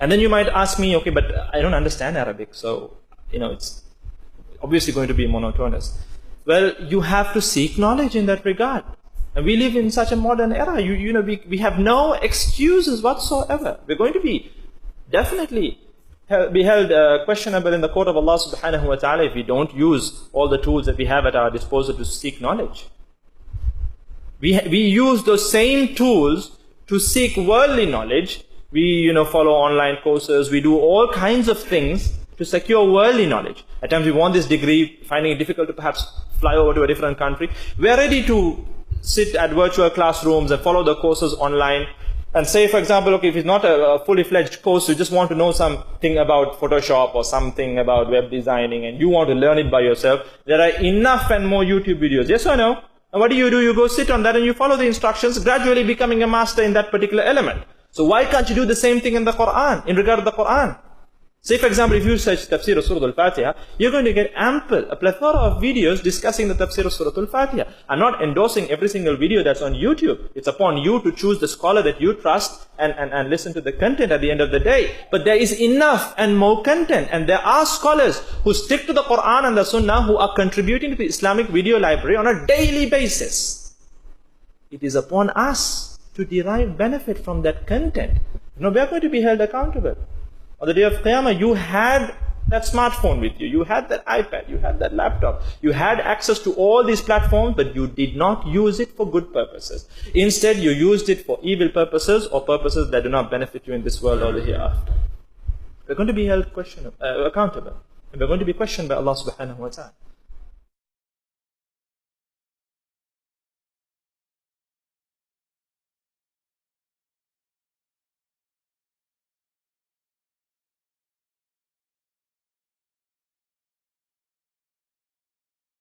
And then you might ask me, okay, but I don't understand Arabic, so, it's obviously going to be monotonous. Well, you have to seek knowledge in that regard. And we live in such a modern era. We have no excuses whatsoever. We're going to be definitely be held questionable in the court of Allah subhanahu wa ta'ala if we don't use all the tools that we have at our disposal to seek knowledge. We use those same tools to seek worldly knowledge. We, follow online courses. We do all kinds of things to secure worldly knowledge. At times we want this degree, finding it difficult to perhaps fly over to a different country. We are ready to sit at virtual classrooms and follow the courses online. And say, for example, okay, if it's not a fully fledged course, you just want to know something about Photoshop or something about web designing and you want to learn it by yourself, there are enough and more YouTube videos. Yes or no? And what do? You go sit on that and you follow the instructions, gradually becoming a master in that particular element. So why can't you do the same thing in the Quran, in regard to the Quran? Say, for example, if you search Tafsir of Surah Al-Fatiha, you're going to get a plethora of videos discussing the Tafsir of Surah Al-Fatiha. I'm not endorsing every single video that's on YouTube. It's upon you to choose the scholar that you trust and listen to the content at the end of the day. But there is enough and more content. And there are scholars who stick to the Quran and the Sunnah who are contributing to the Islamic video library on a daily basis. It is upon us to derive benefit from that content. We are going to be held accountable. On the day of Qiyamah, you had that smartphone with you, you had that iPad, you had that laptop, you had access to all these platforms, but you did not use it for good purposes. Instead, you used it for evil purposes or purposes that do not benefit you in this world or the hereafter. We're going to be held accountable. And we're going to be questioned by Allah subhanahu wa ta'ala.